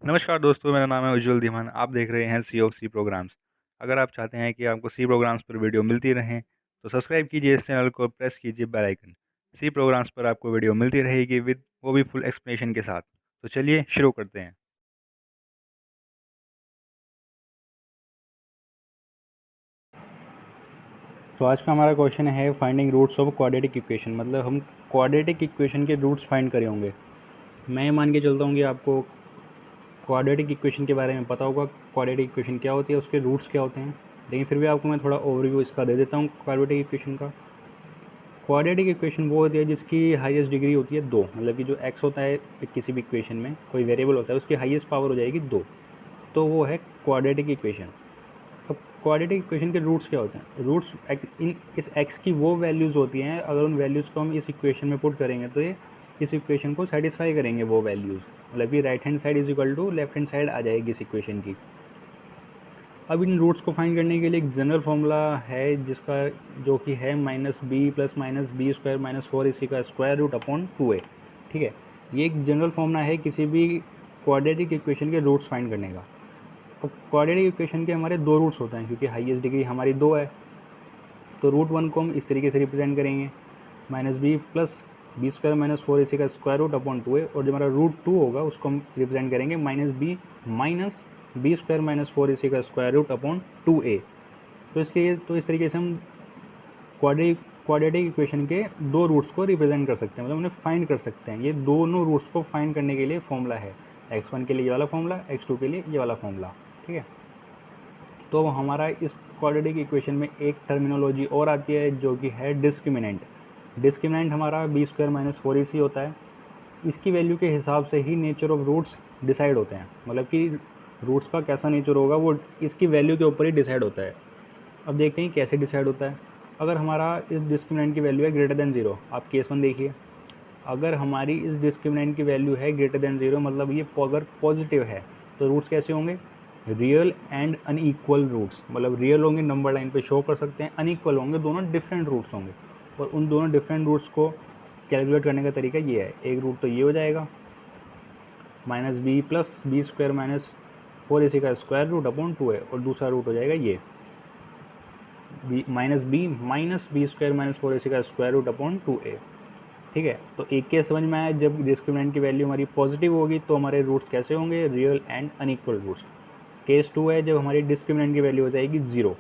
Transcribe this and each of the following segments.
नमस्कार दोस्तों, मेरा नाम है उज्जवल धीमान। आप देख रहे हैं सी ऑफ सी प्रोग्राम्स। अगर आप चाहते हैं कि आपको सी प्रोग्राम्स पर वीडियो मिलती रहें, तो सब्सक्राइब कीजिए इस चैनल को, प्रेस कीजिए बेल आइकन। सी प्रोग्राम्स पर आपको वीडियो मिलती रहेगी विद वो भी फुल एक्सप्लेनेशन के साथ। तो चलिए शुरू करते हैं। तो आज का हमारा क्वेश्चन है finding roots of quadratic equation. मतलब हम क्वाड्रेटिक इक्वेशन के रूट्स फाइंड करे होंगे। मैं मान के चलता हूँ कि आपको क्वाड्रेटिक इक्वेशन के बारे में पता होगा, क्वाड्रेटिक इक्वेशन क्या होती है, उसके रूट्स क्या होते हैं। लेकिन फिर भी आपको मैं थोड़ा ओवरव्यू इसका दे देता हूँ क्वाड्रेटिक इक्वेशन का। क्वाड्रेटिक इक्वेशन वो होती है जिसकी हाईएस्ट डिग्री होती है 2। मतलब कि जो एक्स होता है किसी भी इक्वेशन में, कोई वेरिएबल होता है, उसकी हाईएस्ट पावर हो जाएगी 2। तो वो है क्वाड्रेटिक इक्वेशन। अब क्वाड्रेटिक इक्वेशन के रूट्स क्या होते हैं? रूट्स इन इस एक्स की वो वैल्यूज़ होती हैं, अगर उन वैल्यूज़ को हम इस इक्वेशन में पुट करेंगे तो ये इस इक्वेशन को सेटिस्फाई करेंगे वो वैल्यूज़। मतलब कि right hand side is equal to left hand side आ जाएगी इस इक्वेशन की। अब इन रूट्स को फाइंड करने के लिए एक जनरल फॉर्मूला है जिसका जो कि है -b प्लस -b² -4ac का स्क्वायर रूट अपॉन 2a। ठीक है, ये एक जनरल फॉर्मूला है किसी भी क्वाड्रेटिक इक्वेशन के रूट्स फाइंड करने का। अब क्वाड्रेटिक इक्वेशन के हमारे दो रूट्स होते हैं, क्योंकि हाईएस्ट डिग्री हमारी 2 है। तो रूट 1 को हम इस तरीके से रिप्रेजेंट करेंगे, -b प्लस b² -4ac का स्क्वायर रूट अपॉन 2a। और जो हमारा रूट 2 होगा उसको हम रिप्रेजेंट करेंगे -b माइनस b² -4ac का स्क्वायर रूट अपॉन 2a। तो इस तरीके से हम क्वाड्रेटिक इक्वेशन के दो रूट्स को रिप्रेजेंट कर सकते हैं, मतलब उन्हें फाइंड कर सकते हैं। ये दोनों रूट्स को फाइंड करने के लिए फॉर्मूला है, x1 के लिए ये वाला फॉर्मूला, x2 के लिए ये वाला फॉर्मूला। ठीक है, तो हमारा इस क्वाड्रेटिक इक्वेशन में एक टर्मिनोलॉजी और आती है जो कि है डिस्क्रिमिनेंट। डिस्क्रिमिनेंट हमारा b² -4ac होता है। इसकी वैल्यू के हिसाब से ही नेचर ऑफ रूट्स डिसाइड होते हैं। मतलब कि रूट्स का कैसा नेचर होगा वो इसकी वैल्यू के ऊपर ही डिसाइड होता है। अब देखते हैं कैसे डिसाइड होता है। अगर हमारा इस डिस्क्रिमिनेंट की वैल्यू है ग्रेटर देन 0, आप केस 1 देखिए। अगर हमारी इस डिस्क्रिमिनेंट की वैल्यू है ग्रेटर देन 0, मतलब ये अगर पॉजिटिव है, तो रूट्स कैसे होंगे? Real and unequal roots. मतलब रियल होंगे, नंबर लाइन पे शो कर सकते हैं, अनइक्वल होंगे, दोनों डिफरेंट रूट्स होंगे। और उन दोनों डिफरेंट रूट्स को कैलकुलेट करने का तरीका ये है। एक रूट तो ये हो जाएगा -b प्लस b² -4ac का स्क्वायर रूट अपॉन 2a, और दूसरा रूट हो जाएगा ये -b माइनस b² -4ac का स्क्वायर रूट अपॉन 2a। ठीक है, तो एक केस समझ में आया, जब डिस्क्रिमिनेंट की वैल्यू हमारी पॉजिटिव होगी तो हमारे रूट्स कैसे होंगे? Real and unequal roots. Case 2 है जब हमारी डिस्क्रिमिनेंट की वैल्यू हो जाएगी 0।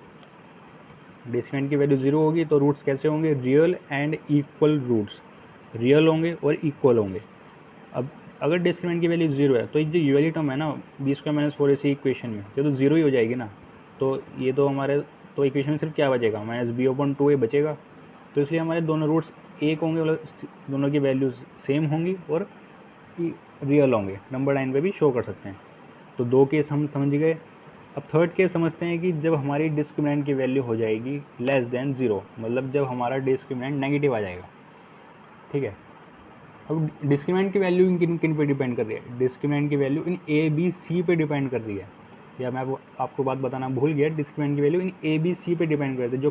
डिस्क्रिमिनेंट की वैल्यू 0 होगी तो रूट्स कैसे होंगे? Real and equal roots. Real होंगे और इक्वल होंगे। अब अगर डिस्क्रिमिनेंट की वैल्यू 0 है तो ये जो ये वाली टर्म है ना, b² -4ac इक्वेशन में, ये तो 0 ही हो जाएगी ना। तो ये तो हमारे तो इक्वेशन में सिर्फ क्या बचेगा? -b/2a बचेगा। तो इसलिए हमारे दोनों रूट्स एक होंगे, मतलब दोनों की वैल्यूज़ सेम होंगी और रियल होंगे, नंबर लाइन पे भी शो कर सकते हैं। तो दो केस हम समझ गए। अब थर्ड केस समझते हैं कि जब हमारी डिस्क्रिमिनेंट की वैल्यू हो जाएगी लेस देन 0, मतलब जब हमारा डिस्क्रिमिनेंट नेगेटिव आ जाएगा। ठीक है, अब डिस्क्रिमिनेंट की वैल्यू किन किन पे डिपेंड कर रही है? डिस्क्रिमिनेंट की value in A B C पे डिपेंड कर रही है। या मैं आपको बात बताना भूल गया, डिस्क्रिमिनेंट की value in A B C पे डिपेंड करती है। जो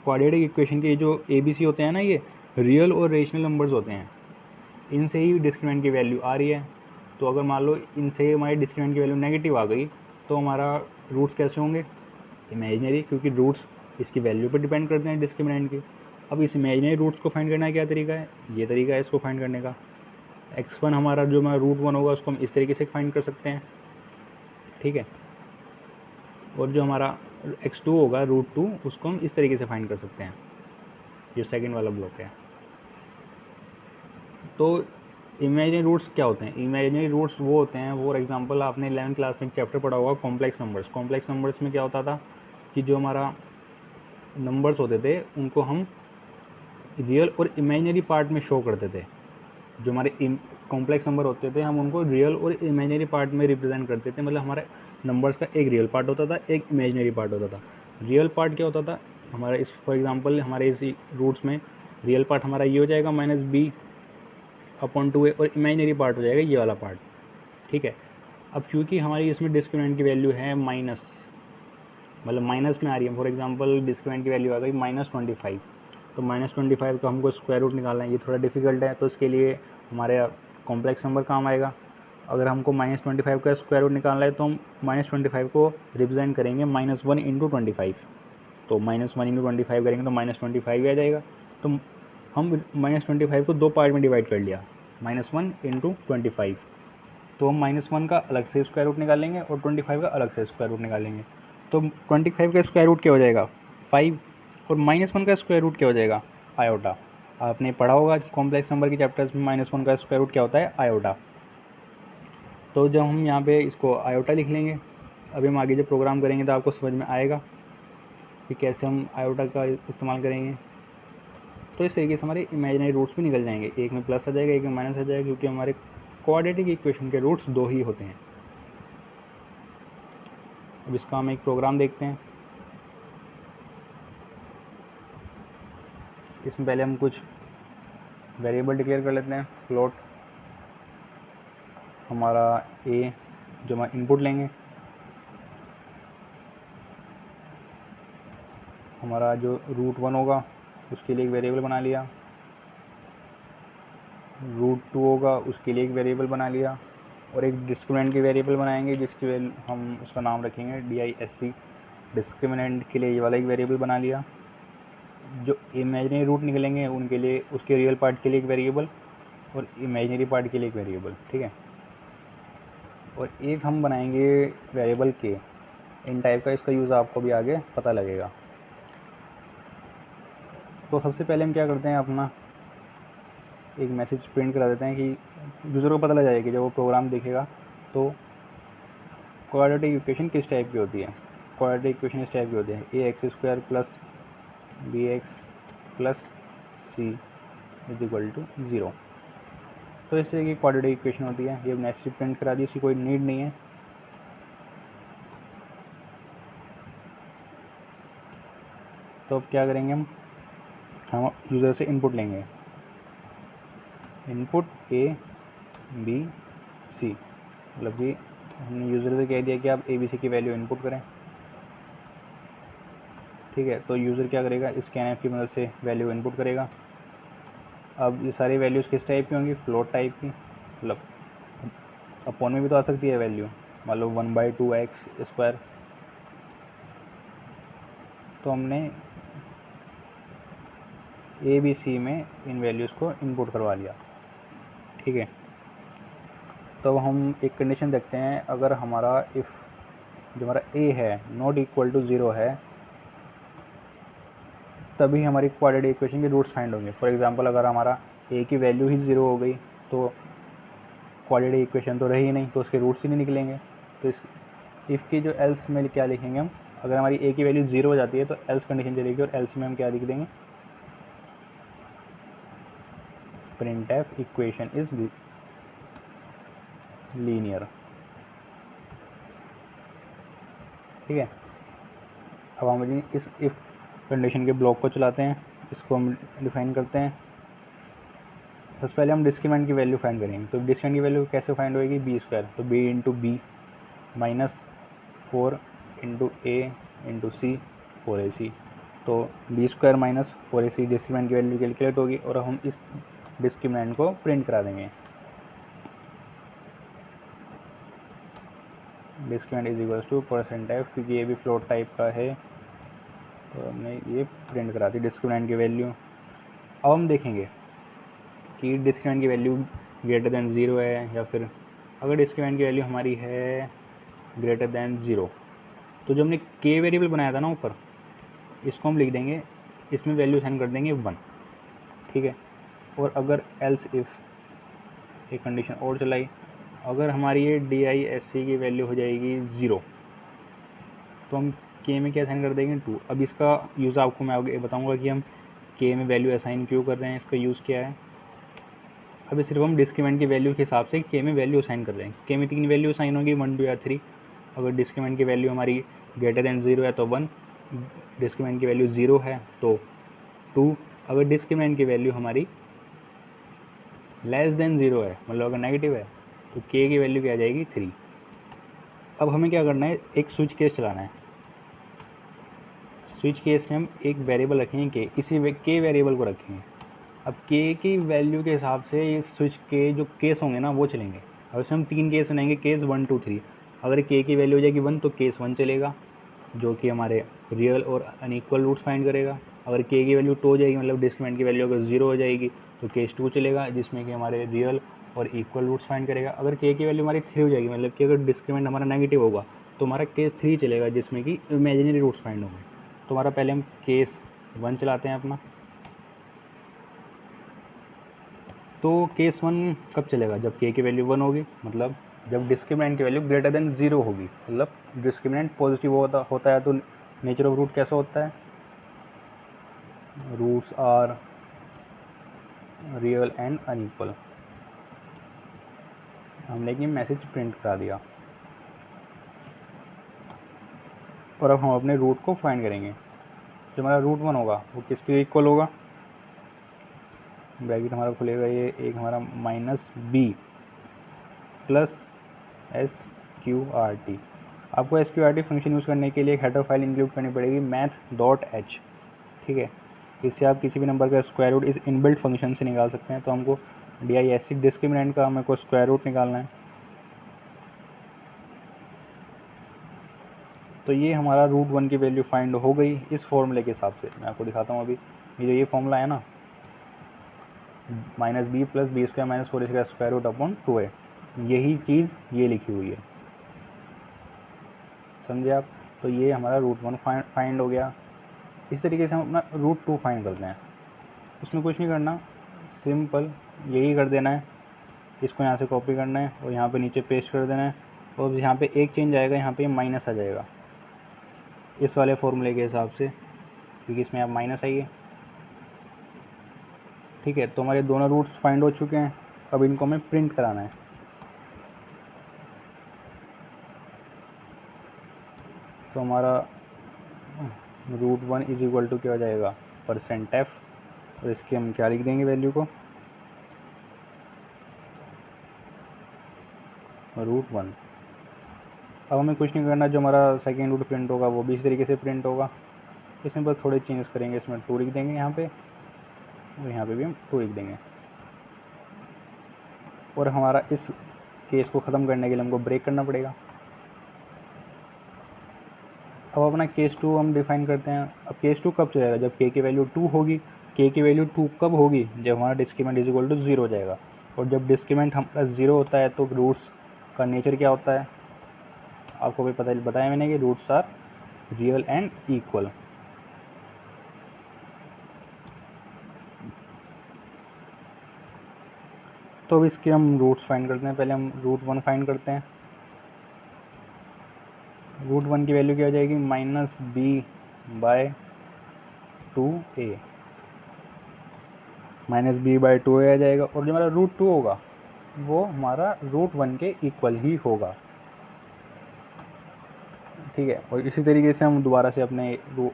क्वाड्रेटिक इक्वेशन के जो ए बी सी होते हैं ना, ये रियल और रेशनल नंबर्स होते हैं, इनसे ही डिस्क्रिमिनेंट की वैल्यू आ रही है। तो अगर मान लो इनसे हमारी डिस्क्रिमिनेंट की वैल्यू नेगेटिव आ गई तो हमारा रूट्स कैसे होंगे? इमेजिनरी, क्योंकि रूट्स इसकी वैल्यू पर डिपेंड करते हैं डिस्क्रिमिनेंट की। अब इस इमेजिनरी रूट्स को फाइंड करना है, क्या तरीका है? ये तरीका है इसको फाइंड करने का। x1 हमारा जो हमारा रूट 1 होगा उसको हम इस तरीके से फाइंड कर सकते हैं। ठीक है, और जो हमारा x2 होगा रूट 2, उसको हम इस तरीके से फाइंड कर सकते हैं। ये सेकंड वाला ब्लॉक है। तो इमेजिनरी रूट्स क्या होते हैं? इमेजिनरी रूट्स वो होते हैं, फॉर एग्जांपल आपने 11th क्लास में एक चैप्टर पढ़ा होगा कॉम्प्लेक्स नंबर्स। कॉम्प्लेक्स नंबर्स में क्या होता था कि जो हमारा नंबर्स होते थे उनको हम रियल और इमेजिनरी पार्ट में शो करते थे। जो हमारे कॉम्प्लेक्स नंबर होते थे हम उनको रियल और इमेजिनरी पार्ट में रिप्रेजेंट करते थे। मतलब हमारे नंबर्स का एक रियल पार्ट होता था, एक इमेजिनरी पार्ट होता था। रियल पार्ट क्या होता था हमारा, इस फॉर एग्जांपल हमारे इस रूट्स में रियल पार्ट हमारा ये हो जाएगा -b/2a, और इमेजिनरी पार्ट हो जाएगा ये वाला पार्ट। ठीक है, अब क्योंकि हमारी इसमें डिस्क्रिमिनेंट की वैल्यू है माइनस, मतलब माइनस में आ रही है। फॉर एग्जांपल डिस्क्रिमिनेंट की वैल्यू आ गई -25, तो -25 का हमको स्क्वायर रूट निकालना है, ये थोड़ा डिफिकल्ट है। तो इसके लिए हमारे कॉम्प्लेक्स नंबर काम आएगा। अगर हमको -25 का स्क्वायर रूट निकालना है तो हम -25 को रिप्रेजेंट करेंगे -1 इंटू 25। तो -1 इंटू 25 करेंगे तो -25 ही आ जाएगा। तो हम -25 को 2 पार्ट में डिवाइड कर लिया, -1 इंटू 25। तो हम -1 का अलग से स्क्वायर रूट निकालेंगे और 25 का अलग से स्क्वायर रूट निकालेंगे। तो 25 का स्क्वायर रूट क्या हो जाएगा 5, और -1 का स्क्वायर रूट क्या हो जाएगा आयोटा। आपने पढ़ा होगा कॉम्प्लेक्स नंबर के चैप्टर्स में -1 का स्क्वायर रूट क्या होता है आयोटा। तो जब हम यहाँ पे इसको आयोटा लिख लेंगे, अभी हम आगे जब प्रोग्राम करेंगे तो आपको समझ में आएगा कि कैसे हम आयोटा का इस्तेमाल करेंगे। तो इस तरीके से हमारे इमेजिनरी रूट्स भी निकल जाएंगे, एक में प्लस आ जाएगा एक में माइनस आ जाएगा, क्योंकि हमारे क्वाड्रेटिक इक्वेशन के रूट्स 2 ही होते हैं। अब इसका हम एक प्रोग्राम देखते हैं। इसमें पहले हम कुछ वेरिएबल डिक्लेयर कर लेते हैं। फ्लोट हमारा ए जो हम इनपुट लेंगे, हमारा जो √1 होगा उसके लिए एक वेरिएबल बना लिया, √2 होगा उसके लिए एक वेरिएबल बना लिया, और एक डिस्क्रिमिनेंट की वेरिएबल बनाएंगे जिसकी हम उसका नाम रखेंगे DISC। डिस्क्रिमिनेंट के लिए ये वाला एक वेरिएबल बना लिया। जो इमेजिनरी रूट निकलेंगे उनके लिए उसके रियल पार्ट के लिए एक वेरिएबल और इमेजिनरी पार्ट के लिए एक वेरिएबल, ठीक है। और एक हम बनाएंगे वेरिएबल के इन टाइप का, इसका यूज़ आपको भी आगे पता लगेगा। तो सबसे पहले हम क्या करते हैं, अपना एक मैसेज प्रिंट करा देते हैं कि यूज़र को पता लग जाएगा कि जब वो प्रोग्राम देखेगा तो क्वाड्रेटिक इक्वेशन किस टाइप की होती है। क्वाड्रेटिक इक्वेशन इस टाइप की होती है ax² + bx + c = 0। तो इससे की क्वाड्रेटिक इक्वेशन होती है। ये मैसेज प्रिंट करा दी, इसकी कोई नीड नहीं है। तो अब क्या करेंगे, हम यूज़र से इनपुट लेंगे, इनपुट ABC, मतलब कि हमने यूज़र से कह दिया कि आप ABC की वैल्यू इनपुट करें, ठीक है। तो यूज़र क्या करेगा, स्कैनफ की मदद से वैल्यू इनपुट करेगा। अब ये सारी वैल्यूज़ किस टाइप की होंगी, फ्लोट टाइप की, मतलब अपॉन में भी तो आ सकती है वैल्यू, मान लो 1/2x²। तो हमने ABC में इन वैल्यूज़ को इनपुट करवा लिया, ठीक है। तो हम एक कंडीशन देखते हैं, अगर हमारा इफ़ जो हमारा a है ≠ 0 है तभी हमारी क्वाड्रेटिक इक्वेशन के रूट्स फाइंड होंगे। फॉर एग्जांपल अगर हमारा a की वैल्यू ही 0 हो गई तो क्वाड्रेटिक इक्वेशन तो रही ही नहीं, तो उसके रूट्स ही नहीं निकलेंगे। तो इस इफ़ की जो एल्स में क्या लिखेंगे हम, अगर हमारी a की वैल्यू 0 हो जाती है तो एल्स कंडीशन चलेगी, और एल्स में हम क्या लिख देंगे, printf इक्वेशन इज़ लीनियर, ठीक है। अब हम इस इफ़ कंडीशन के ब्लॉक को चलाते हैं, इसको हम डिफाइन करते हैं। सबसे पहले हम डिस्क्रिमिनेंट की वैल्यू फाइंड करेंगे। तो डिस्क्रिमिनेंट की वैल्यू कैसे फाइंड होएगी, b² तो b × b -4 × a × c 4ac। तो b² - 4ac डिस्क्रिमिनेंट की वैल्यू कैलकुलेट होगी, और हम इस डिस्क्रिमिनेंट को प्रिंट करा देंगे। डिस्क्रिमिनेंट = %f, क्योंकि ये भी फ्लोट टाइप का है तो हमने ये प्रिंट करा दी डिस्क्रिमिनेंट की वैल्यू। अब हम देखेंगे कि डिस्क्रिमिनेंट की वैल्यू >0 है, या फिर अगर डिस्क्रिमिनेंट की वैल्यू हमारी है >0, तो जो हमने k वेरिएबल बनाया था ना ऊपर, इसको हम लिख देंगे, इसमें वैल्यू साइन कर देंगे 1, ठीक है। और अगर एल्स इफ़ एक कंडीशन और चलाई, अगर हमारी ये DISC की वैल्यू हो जाएगी 0 तो हम k में क्या असाइन कर देंगे 2। अब इसका यूज़ आपको मैं आगे बताऊंगा कि हम k में वैल्यू असाइन क्यों कर रहे हैं, इसका यूज़ क्या है। अभी सिर्फ हम डिस्क्रिमिनेंट की वैल्यू के हिसाब से k में वैल्यू असाइन कर रहे हैं। k में 3 वैल्यू असाइन होगी, 1, 2 या 3। अगर डिस्क्रिमिनेंट की वैल्यू हमारी >0 है तो 1, डिस्क्रिमिनेंट की वैल्यू 0 है तो 2, अगर डिस्क्रिमिनेंट की वैल्यू हमारी <0 है, मतलब अगर नेगेटिव है, तो k की वैल्यू क्या आ जाएगी 3। अब हमें क्या करना है, एक स्विच केस चलाना है। स्विच केस में हम एक वेरिएबल रखेंगे k, इसी k वेरिएबल को रखेंगे। अब k की वैल्यू के हिसाब से ये स्विच के जो केस होंगे ना वो चलेंगे। अब इसमें हम 3 केस बनाएंगे, केस 1 2 3। अगर के की वैल्यू हो जाएगी 1 तो केस 1 चलेगा, जो कि हमारे रियल और अनइक्वल रूट्स फाइंड करेगा। अगर के की वैल्यू 2 हो जाएगी, मतलब डिस्क्रिमिनेंट की वैल्यू अगर 0 हो जाएगी, तो केस 2 चलेगा, जिसमें कि हमारे रियल और इक्वल रूट्स फाइंड करेगा। अगर के की वैल्यू हमारी 3 हो जाएगी, मतलब कि अगर डिस्क्रिमिनेंट हमारा नेगेटिव होगा, तो हमारा केस 3 चलेगा, जिसमें कि इमेजिनरी रूट्स फाइंड होंगे। तो हमारा पहले हम केस 1 चलाते हैं अपना। तो केस 1 कब चलेगा? जब के की वैल्यू 1 होगी, मतलब जब डिस्क्रिमिनेंट की वैल्यू ग्रेटर देन 0 होगी, मतलब डिस्क्रिमिनेंट पॉजिटिव होता है तो नेचर ऑफ रूट कैसा होता है? Roots are real and unequal. हमने एक मैसेज प्रिंट करा दिया और अब हम अपने रूट को फाइंड करेंगे। जो हमारा रूट 1 होगा वो किसके इक्वल होगा? ब्रैकेट हमारा खुलेगा, ये एक हमारा minus B plus S Q R T. आपको S Q R T function use करने के लिए एक हेडर फाइल इंक्लूड करनी पड़ेगी, math.h। ठीक है, इससे आप किसी भी नंबर का स्क्वायर रूट इस इनबिल्ट फंक्शन से निकाल सकते हैं। तो हमको DISC डिस्क्रिमिनेंट का हमें को स्क्वायर रूट निकालना है। तो ये हमारा रूट 1 की वैल्यू फाइंड हो गई इस फॉर्मूले के हिसाब से। मैं आपको दिखाता हूँ अभी। ये जो ये फॉर्मूला है ना, minus B plus B square minus 4 इसका स्क्वायर रूट अपॉन 2a, यही चीज़ ये लिखी हुई है, समझे आप? तो ये हमारा रूट 1 फाइंड हो गया। इस तरीके से हम अपना रूट 2 फाइंड करते हैं। उसमें कुछ नहीं करना, सिंपल यही कर देना है। इसको यहाँ से कॉपी करना है और यहाँ पे नीचे पेस्ट कर देना है, और यहाँ पे एक चेंज आएगा, यहाँ पे माइनस आ जाएगा इस वाले फॉर्मूले के हिसाब से, क्योंकि इसमें आप माइनस आइए। ठीक है, तो हमारे दोनों रूट्स फाइंड हो चुके हैं। अब इनको हमें प्रिंट कराना है। तो हमारा रूट 1 इज इक्वल टू क्या हो जाएगा? %f, और इसकी हम क्या लिख देंगे वैल्यू को? रूट 1। अब हमें कुछ नहीं करना, जो हमारा सेकेंड रूट प्रिंट होगा वो भी इस तरीके से प्रिंट होगा। इसमें बस थोड़े चेंज करेंगे, इसमें 2 लिख देंगे यहाँ पे, और यहाँ पे भी हम 2 लिख देंगे। और हमारा इस केस को ख़त्म करने के लिए हमको ब्रेक करना पड़ेगा। अब अपना केस 2 हम डिफाइन करते हैं। अब केस 2 कब चलेगा? जब के की वैल्यू 2 होगी। के की वैल्यू 2 कब होगी? जब हमारा डिस्क्रिमिनेंट इज इक्वल टू 0 हो जाएगा। और जब डिस्क्रिमिनेंट हमारा 0 होता है तो रूट्स का नेचर क्या होता है? आपको भी बताया मैंने कि roots are real and equal. तो अब इसके हम रूट्स फाइंड करते हैं। पहले हम रूट 1 फाइंड करते हैं। रूट 1 की वैल्यू क्या हो जाएगी? -b/2a, -b/2a आ जाएगा। और जो हमारा रूट 2 होगा वो हमारा रूट 1 के इक्वल ही होगा। ठीक है, और इसी तरीके से हम दोबारा से अपने रूट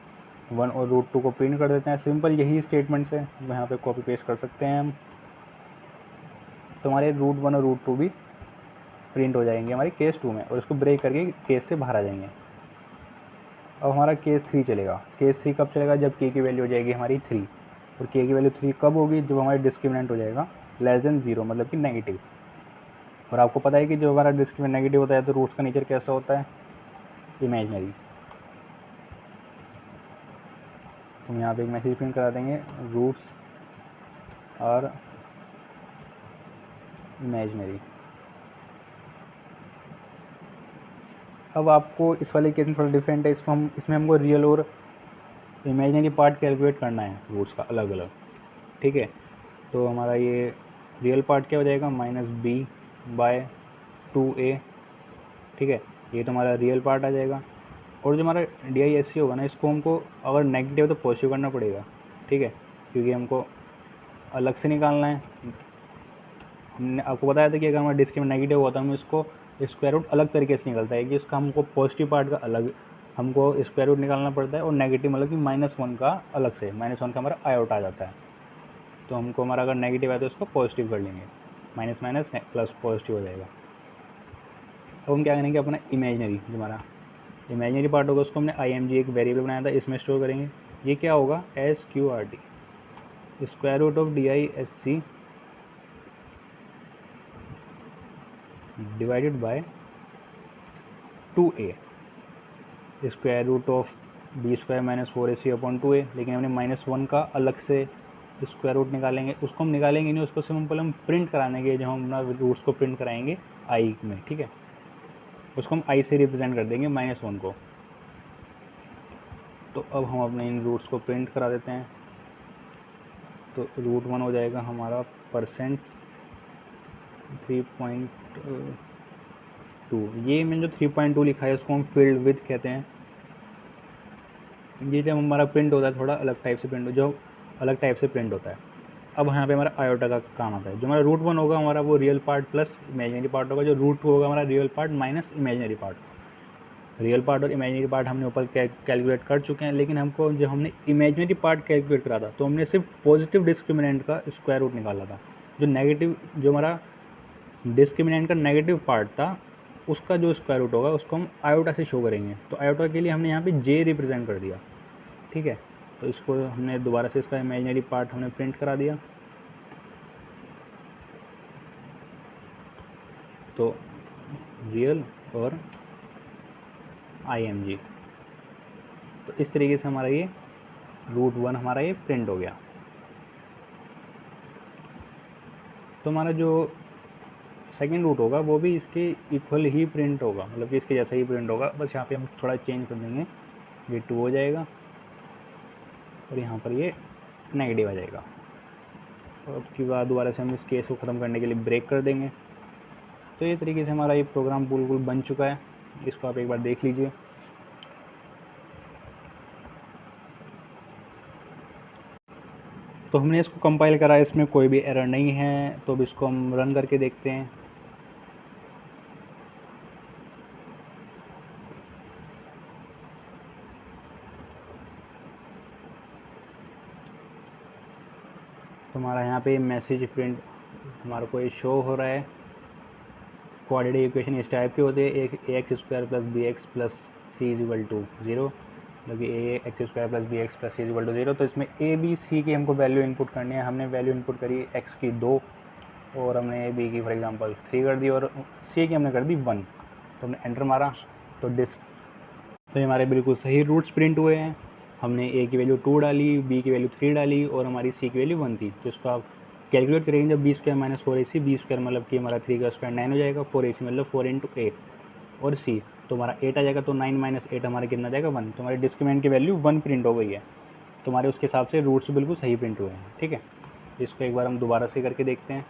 1 और रूट 2 को प्रिंट कर देते हैं। सिंपल यही स्टेटमेंट्स है, यहाँ पे कॉपी पेस्ट कर सकते हैं हम। तो हमारे रूट 1 और रूट 2 भी प्रिंट हो जाएंगे हमारे केस 2 में, और इसको ब्रेक करके केस से बाहर आ जाएंगे। अब हमारा केस 3 चलेगा। केस 3 कब चलेगा? जब के की वैल्यू हो जाएगी हमारी 3। और के की वैल्यू 3 कब होगी? जब हमारी डिस्क्रिमिनेंट हो जाएगा लेस देन 0, मतलब कि नेगेटिव। और आपको पता है कि जब हमारा डिस्क्रिमिनेंट नेगेटिव होता है तो रूट्स का नेचर कैसा होता है? इमेजनरी। तो हम यहाँ पे एक मैसेज प्रिंट करा देंगे, रूट्स आर इमेजनरी। अब आपको इस वाले केस में थोड़ा डिफरेंट है। इसमें हमको रियल और इमेजिनरी पार्ट कैलकुलेट करना है रूट्स का अलग अलग। ठीक है, तो हमारा ये रियल पार्ट क्या हो जाएगा? -b/2a। ठीक है, ये तो हमारा रियल पार्ट आ जाएगा। और जो हमारा DISC होगा ना, इसको हमको अगर नेगेटिव तो पॉजिटिव करना पड़ेगा। ठीक है, क्योंकि हमको अलग से निकालना है। हमने आपको बताया था कि अगर हमारा डिस्क्रिमिनेंट नेगेटिव होता है, हम इसको स्क्वायर रूट अलग तरीके से निकलता है कि इसका हमको पॉजिटिव पार्ट का अलग हमको स्क्वायर रूट निकालना पड़ता है, और नेगेटिव मतलब कि -1 का अलग से, -1 का हमारा आउट आ जाता है। तो हमको हमारा अगर नेगेटिव है तो इसको पॉजिटिव कर लेंगे, माइनस माइनस प्लस पॉजिटिव हो जाएगा। अब हम क्या करेंगे? अपना इमेजनरी, जो हमारा इमेजनरी पार्ट होगा उसको हमने IMG एक वेरिएबल बनाया था, इसमें स्टोर करेंगे। ये क्या होगा? SQRT, square root of DISC divided by 2a square root of B square minus 4ac upon 2a। लेकिन हमने -1 का अलग से स्क्वायर रूट निकालेंगे, उसको हम निकालेंगे नहीं, उसको सिंपल हम प्रिंट कराने के, जब हम अपना रूट्स को प्रिंट कराएंगे आई में, ठीक है, उसको हम आई से रिप्रेजेंट कर देंगे -1 को। तो अब हम अपने इन रूट्स को प्रिंट करा देते हैं। तो √1 हो जाएगा हमारा परसेंट 3.2। ये मैंने जो 3.2 लिखा है उसको हम फील्ड विड्थ कहते हैं। ये जब हमारा प्रिंट होता है थोड़ा अलग टाइप से प्रिंट होता है। अब यहाँ पे हमारा आयोटा का काम आता है। जो हमारा √1 होगा हमारा वो real part plus imaginary part होगा। जो √2 होगा हमारा real part minus imaginary part. Real part और इमेजिनरी पार्ट हमने ऊपर कैलकुलेट कर चुके हैं, लेकिन हमको जब हमने इमेजिनरी पार्ट कैलकुलेट करा था तो हमने सिर्फ पॉजिटिव डिस्क्रिमिनेंट का स्क्वायर रूट निकाला था। जो हमारा डिस्क्रिमिनेंट का नेगेटिव पार्ट था उसका जो स्क्वायर रूट होगा उसको हम आयोटा से शो करेंगे। तो आयोटा के लिए हमने यहाँ पे जे रिप्रेजेंट कर दिया, ठीक है। तो इसको हमने दोबारा से इसका इमेजिनरी पार्ट हमने प्रिंट करा दिया। तो रियल और IMG, तो इस तरीके से हमारा ये √1 हमारा ये प्रिंट हो गया। तो हमारा जो सेकंड रूट होगा वो भी इसके इक्वल ही प्रिंट होगा, मतलब कि इसके जैसा ही प्रिंट होगा, बस यहाँ पे हम थोड़ा चेंज कर देंगे। ये 2 हो जाएगा और यहाँ पर ये नेगेटिव आ जाएगा। और उसके बाद दोबारा से हम इस केस को ख़त्म करने के लिए ब्रेक कर देंगे। तो ये तरीके से हमारा ये प्रोग्राम बिल्कुल बन चुका है। इसको आप एक बार देख लीजिए। तो हमने इसको कंपाइल करा, इसमें कोई भी एरर नहीं है। तो अब इसको हम रन करके देखते हैं। तो हमारा यहाँ पे मैसेज प्रिंट हमारे को ये शो हो रहा है। क्वाड्रेटिक इक्वेशन इस टाइप की होती है, एक ax² + bx + c = 0, मतलब कि ax² + bx + c = 0। तो इसमें a b c की हमको वैल्यू इनपुट करनी है। हमने वैल्यू इनपुट करी x की 2 और हमने b की फॉर एग्जांपल 3 कर दी और c की हमने कर दी 1। तो हमने एंटर मारा तो ये हमारे बिल्कुल सही रूट्स प्रिंट हुए हैं। हमने a की वैल्यू 2 डाली, b की वैल्यू 3 डाली और हमारी c की वैल्यू 1 थी। तो इसको आप कैलकुलेट करेंगे जब b² - 4ac, b² मतलब कि हमारा 3 का स्क्वायर 9 हो जाएगा, 4ac मतलब 4 × 8 और c तो हमारा 8 आ जाएगा। तो 9 - 8 हमारे कितना जाएगा 1। तो हमारे डिस्क्रिमिनेंट की वैल्यू 1 प्रिंट हो गई है। तो हमारे उसके हिसाब से रूट्स बिल्कुल सही प्रिंट हुए हैं, ठीक है। इसको एक बार हम दोबारा से करके देखते हैं।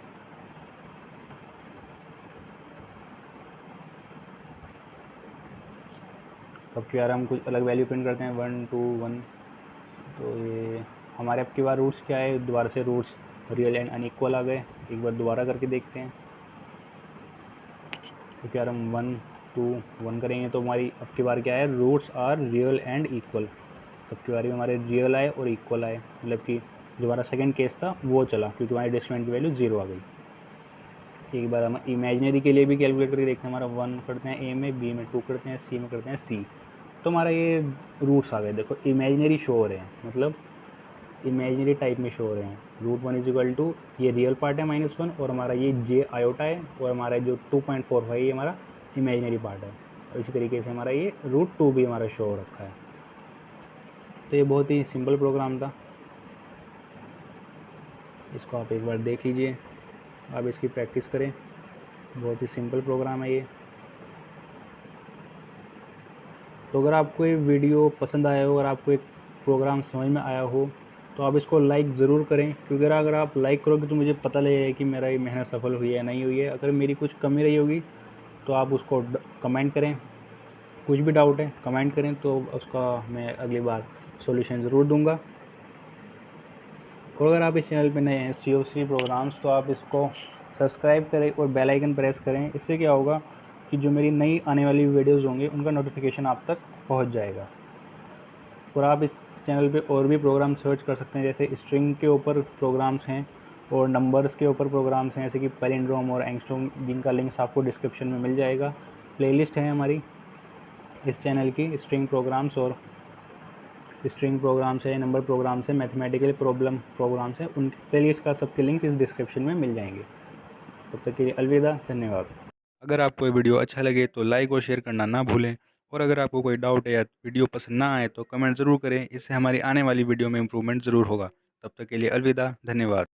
तो अब की बार हम कुछ अलग वैल्यू प्रिंट करते हैं 1 2 1। तो ये हमारे अब की बार रूट्स क्या है, दोबारा से रूट्स रियल एंड अनइक्वल आ गए। एक बार दोबारा करके देखते हैं। तो क्या हम 1 2 1 करेंगे तो हमारी अब की बार क्या है, roots are real and equal. तब की बार में हमारे रियल आए और इक्वल आए, मतलब कि जो हमारा सेकंड केस था वो चला क्योंकि हमारी डिस्क्रिमिनेंट की वैल्यू 0 आ गई। एक बार हम इमेजिनरी के लिए भी कैलकुलेट करके देखते हैं। हमारा 1 करते हैं a में, b में 2 करते हैं, c में करते हैं c। तो हमारा ये रूट्स आ गए। देखो इमेजिनरी शो हो रहे हैं, मतलब इमेजिनरी टाइप में शो हो रहे हैं। √1 = ये रियल पार्ट है -1 और हमारा ये j आयोटा है और हमारा जो 2.45 ये हमारा इमेजिनरी पार्ट है। और इसी तरीके से हमारा ये √2 भी हमारा शो हो रखा है। तो ये बहुत ही सिंपल प्रोग्राम था। इसको आप एक बार देख लीजिए, आप इसकी प्रैक्टिस करें। बहुत ही सिंपल प्रोग्राम है ये। तो अगर आपको ये वीडियो पसंद आया हो और आपको एक प्रोग्राम समझ में आया हो तो आप इसको लाइक ज़रूर करें, क्योंकि अगर आप लाइक करोगे तो मुझे पता लगेगा कि मेरा ये मेहनत सफल हुई है या नहीं हुई है। अगर मेरी कुछ कमी रही होगी तो आप उसको कमेंट करें। कुछ भी डाउट है कमेंट करें तो उसका मैं अगली बार सॉल्यूशन ज़रूर दूंगा। और अगर आप इस चैनल पे नए हैं COC प्रोग्राम्स, तो आप इसको सब्सक्राइब करें और बेल आइकन प्रेस करें। इससे क्या होगा कि जो मेरी नई आने वाली वीडियोज़ होंगे उनका नोटिफिकेशन आप तक पहुंच जाएगा। और आप इस चैनल पे और भी प्रोग्राम सर्च कर सकते हैं, जैसे स्ट्रिंग के ऊपर प्रोग्राम्स हैं और नंबर्स के ऊपर प्रोग्राम्स हैं, जैसे कि पैलिंड्रोम और एंगस्ट्रॉम, जिनका लिंक्स आपको डिस्क्रिप्शन में मिल जाएगा। प्लेलिस्ट है हमारी इस चैनल की, स्ट्रिंग प्रोग्राम्स है, नंबर प्रोग्राम्स है, मैथमेटिकल प्रॉब्लम प्रोग्राम्स है। उन प्लेलिस्ट का सबके लिंक्स इस डिस्क्रिप्शन में मिल जाएंगे। तब तक के लिए अलविदा, धन्यवाद। अगर आपको ये वीडियो अच्छा लगे तो लाइक और शेयर करना ना भूलें, और अगर आपको कोई डाउट है या वीडियो पसंद ना आए तो कमेंट ज़रूर करें, इससे हमारी आने वाली वीडियो में इम्प्रूवमेंट ज़रूर होगा। तब तक के लिए अलविदा, धन्यवाद।